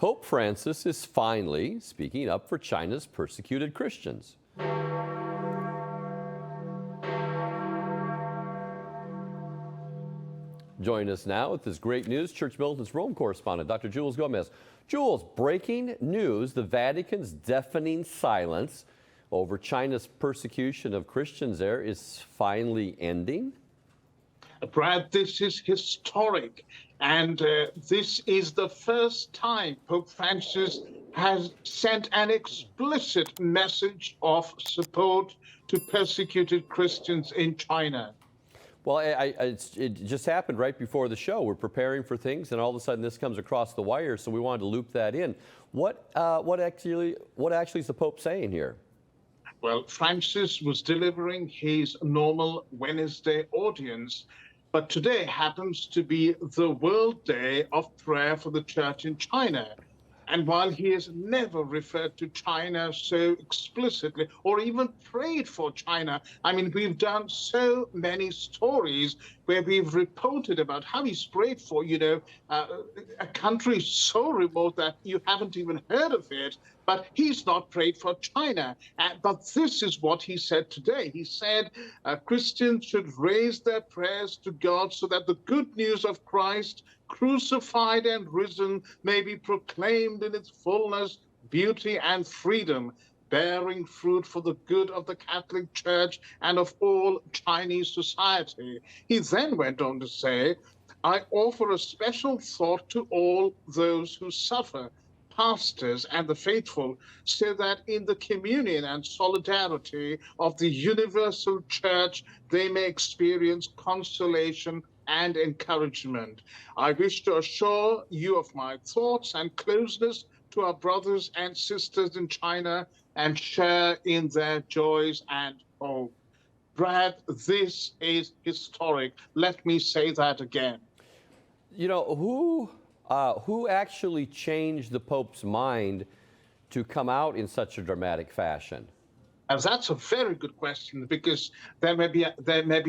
Pope Francis is finally speaking up for China's persecuted Christians. Join us now with this great news, Church Militant's Rome correspondent, Dr. Jules Gomes. Jules, breaking news, the Vatican's deafening silence over China's persecution of Christians there is finally ending? Brad, this is historic, and this is the first time Pope Francis has sent an explicit message of support to persecuted Christians in China. Well, it just happened right before the show. We're preparing for things, and all of a sudden this comes across the wire, so we wanted to loop that in. What actually is the Pope saying here? Well, Francis was delivering his normal Wednesday audience, but today happens to be the World Day of Prayer for the Church in China. And while he has never referred to China so explicitly or even prayed for China, I mean, we've done so many stories where we've reported about how he's prayed for, a country so remote that you haven't even heard of it, but he's not prayed for China. But this is what he said today. He said Christians should raise their prayers to God so that the good news of Christ, crucified and risen, may be proclaimed in its fullness, beauty, and freedom, bearing fruit for the good of the Catholic Church and of all Chinese society. He then went on to say, I offer a special thought to all those who suffer, pastors and the faithful, so that in the communion and solidarity of the universal church, they may experience consolation and encouragement. I wish to assure you of my thoughts and closeness to our brothers and sisters in China and share in their joys and hope. Brad, this is historic. Let me say that again. You know, who actually changed the Pope's mind to come out in such a dramatic fashion? And that's a very good question, because there may be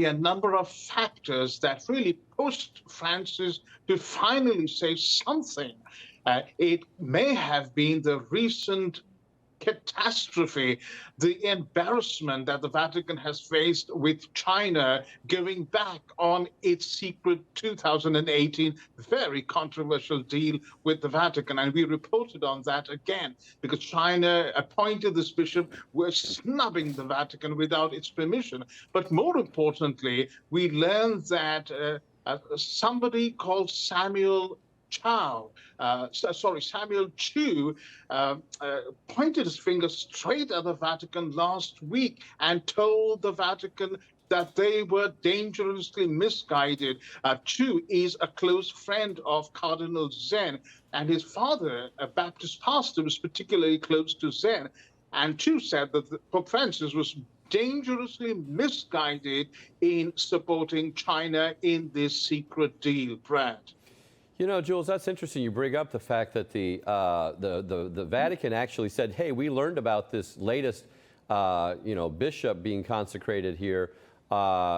a number of factors that really pushed Francis to finally say something. It may have been the recent catastrophe, the embarrassment that the Vatican has faced with China going back on its secret 2018 very controversial deal with the Vatican. And we reported on that again, because China appointed this bishop, were snubbing the Vatican without its permission. But more importantly, we learned that somebody called Samuel Chu pointed his finger straight at the Vatican last week and told the Vatican that they were dangerously misguided. Chu is a close friend of Cardinal Zen, and his father, a Baptist pastor, was particularly close to Zen. And Chu said that Pope Francis was dangerously misguided in supporting China in this secret deal, Brad. You know, Jules, that's interesting. You bring up the fact that the Vatican actually said, hey, we learned about this latest, bishop being consecrated here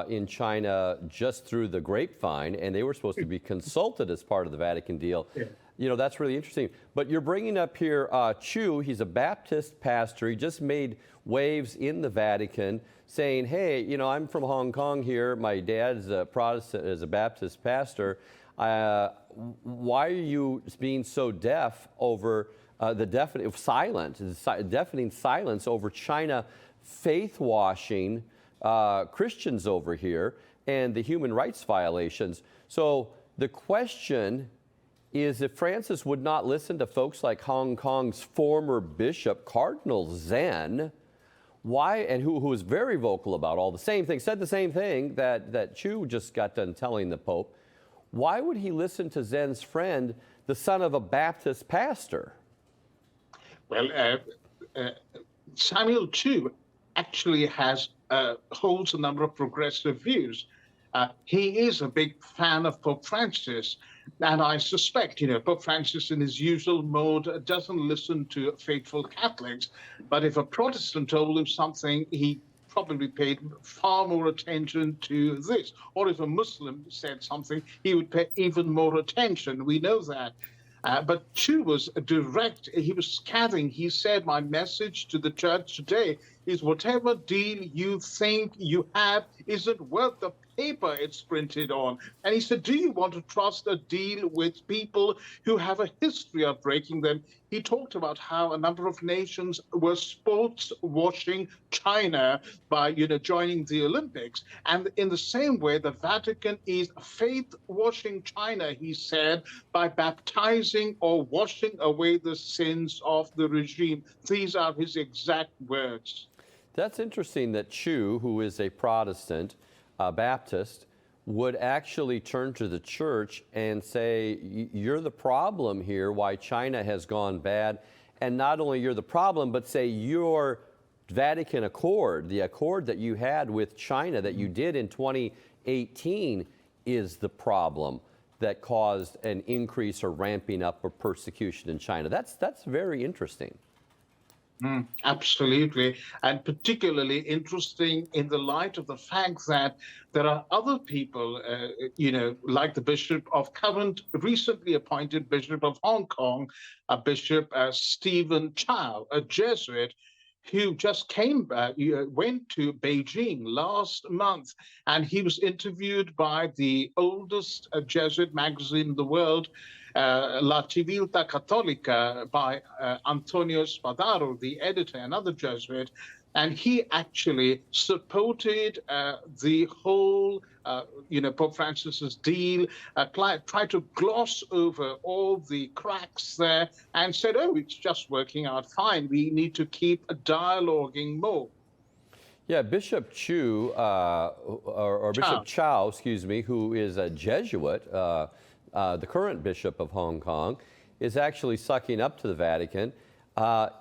in China just through the grapevine, and they were supposed to be consulted as part of the Vatican deal. Yeah. You know, that's really interesting. But you're bringing up here Chu. He's a Baptist pastor. He just made waves in the Vatican saying, hey, you know, I'm from Hong Kong here. My dad's a Protestant, is a Baptist pastor. Why are you being so deaf over the deafening silence over China faith washing Christians over here and the human rights violations? So the question is, if Francis would not listen to folks like Hong Kong's former bishop, Cardinal Zen, why, and who was very vocal about all the same things, said the same thing that Chu just got done telling the Pope, why would he listen to Zen's friend, the son of a Baptist pastor? Well, Samuel Chu actually holds a number of progressive views. He is a big fan of Pope Francis, and I suspect, Pope Francis in his usual mode doesn't listen to faithful Catholics, but if a Protestant told him something, he probably paid far more attention to this. Or if a Muslim said something, he would pay even more attention. We know that. But Chu was direct. He was scathing. He said, my message to the church today is whatever deal you think you have isn't worth the paper it's printed on. And he said, do you want to trust a deal with people who have a history of breaking them? He talked about how a number of nations were sports washing China by, joining the Olympics. And in the same way, the Vatican is faith washing China, he said, by baptizing or washing away the sins of the regime. These are his exact words. That's interesting that Chu, who is a Protestant Baptist, would actually turn to the church and say, you're the problem here, why China has gone bad. And not only you're the problem, but say your Vatican Accord, the accord that you had with China that you did in 2018, is the problem that caused an increase or ramping up of persecution in China. That's very interesting. Absolutely. And particularly interesting in the light of the fact that there are other people, like the recently appointed Bishop of Hong Kong, Bishop Stephen Chow, a Jesuit, who just went to Beijing last month, and he was interviewed by the oldest Jesuit magazine in the world, La Civiltà Cattolica, by Antonio Spadaro, the editor, another Jesuit, and he actually supported the whole, Pope Francis's deal, tried to gloss over all the cracks there and said, oh, it's just working out fine. We need to keep dialoguing more. Yeah, Bishop Chu, or Bishop Chow, excuse me, who is a Jesuit, the current Bishop of Hong Kong, is actually sucking up to the Vatican.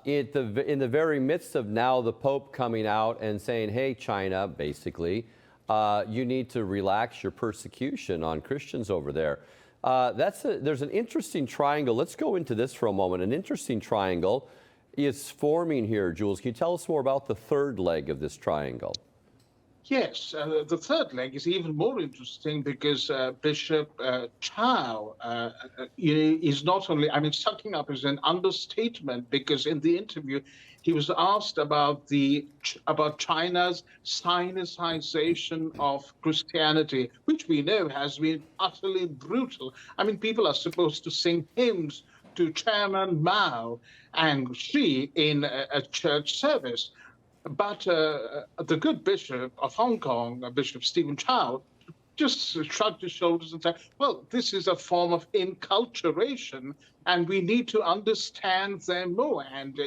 In the very midst of now the Pope coming out and saying, hey, China, basically, you need to relax your persecution on Christians over there. There's an interesting triangle. Let's go into this for a moment. An interesting triangle is forming here, Jules. Can you tell us more about the third leg of this triangle? Yes, the third leg is even more interesting because Bishop Chow is not only, sucking up is an understatement, because in the interview he was asked about China's Sinicization of Christianity, which we know has been utterly brutal. People are supposed to sing hymns to Chairman Mao and Xi in a church service. But the good Bishop of Hong Kong, Bishop Stephen Chow, just shrugged his shoulders and said, well, this is a form of enculturation, and we need to understand them more. And,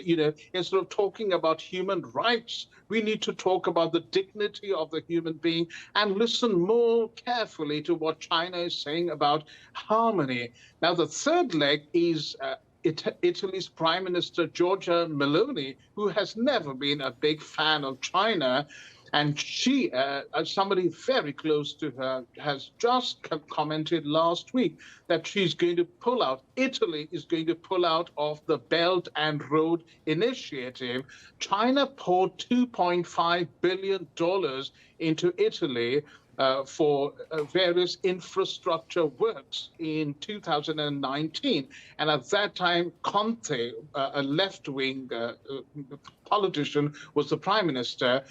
instead of talking about human rights, we need to talk about the dignity of the human being and listen more carefully to what China is saying about harmony. Now, the third leg is Italy's Prime Minister Giorgia Meloni, who has never been a big fan of China. And she, somebody very close to her, has just commented last week that she's going to pull out. Italy is going to pull out of the Belt and Road Initiative. China poured $2.5 billion into Italy for various infrastructure works in 2019. And at that time, Conte, a left-wing politician, was the prime minister.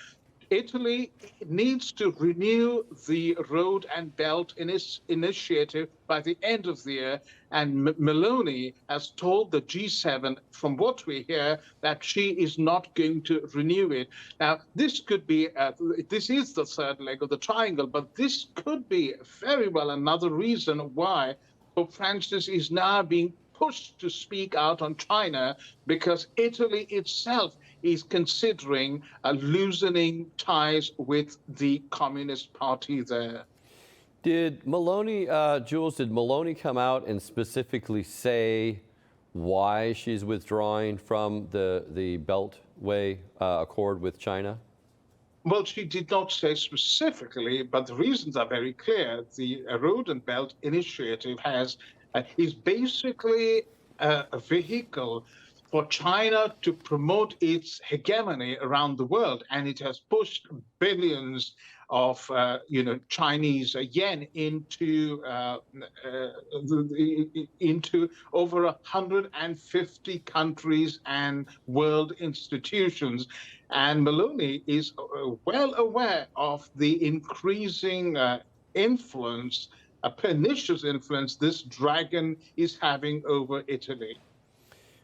Italy needs to renew the Road and Belt Initiative by the end of the year, and Meloni has told the G7, from what we hear, that she is not going to renew it. Now, this could be, this is the third leg of the triangle, but this could be very well another reason why Pope Francis is now being pushed to speak out on China, because Italy itself is considering loosening ties with the Communist Party there. Did Meloni, Jules, did Meloni come out and specifically say why she's withdrawing from the Beltway Accord with China? Well, she did not say specifically, but the reasons are very clear. The Road and Belt Initiative is basically a vehicle for China to promote its hegemony around the world, and it has pushed billions of Chinese yen into over 150 countries and world institutions. And Maloney is well aware of the increasing influence, a pernicious influence this dragon is having over Italy.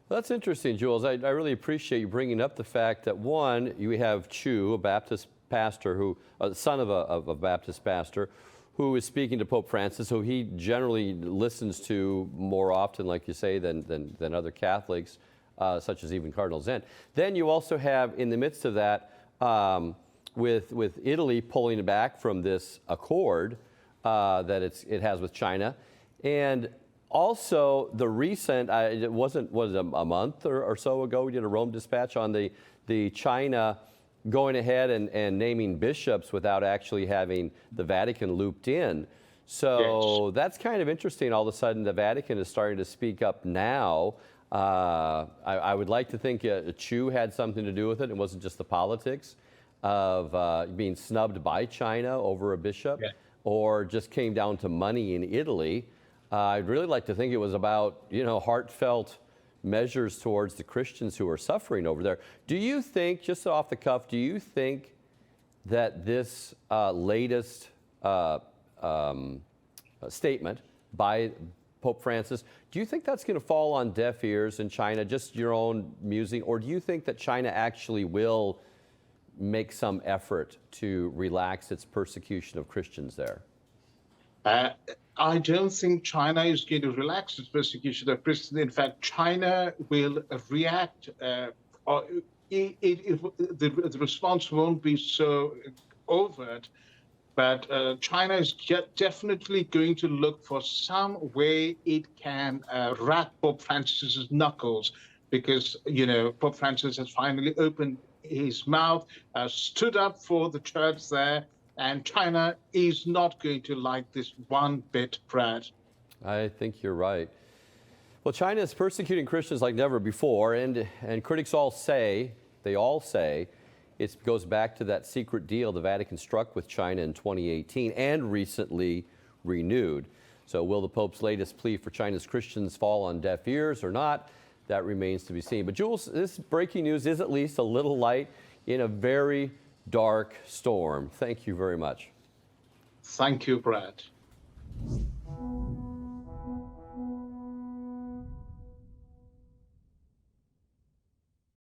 Well, that's interesting, Jules. I really appreciate you bringing up the fact that, one, you have Chu, a Baptist pastor, who, son of a Baptist pastor, who is speaking to Pope Francis, who he generally listens to more often, like you say, than other Catholics, such as even Cardinal Zen. Then you also have, in the midst of that, with Italy pulling back from this accord that it has with China, and also the recent, it wasn't, was it a month or so ago, we did a Rome Dispatch on the China going ahead and naming bishops without actually having the Vatican looped in. So yes, that's kind of interesting. All of a sudden, the Vatican is starting to speak up now. I would like to think Chu had something to do with it. It wasn't just the politics of being snubbed by China over a bishop, or just came down to money in Italy. I'd really like to think it was about, heartfelt measures towards the Christians who are suffering over there. Do you think, just off the cuff, do you think that this latest statement by Pope Francis, do you think that's going to fall on deaf ears in China, just your own musing, or do you think that China actually will make some effort to relax its persecution of Christians there? I don't think China is going to relax its persecution of Christians. In fact, China will react, or the response won't be so overt, but China is definitely going to look for some way it can rat Pope Francis's knuckles, because, Pope Francis has finally opened his mouth, stood up for the church there, and China is not going to like this one bit, Brad. I think you're right. Well, China is persecuting Christians like never before, and critics all say, it goes back to that secret deal the Vatican struck with China in 2018 and recently renewed. So will the Pope's latest plea for China's Christians fall on deaf ears or not? That remains to be seen. But Jules, this breaking news is at least a little light in a very dark storm. Thank you very much. Thank you, Brad.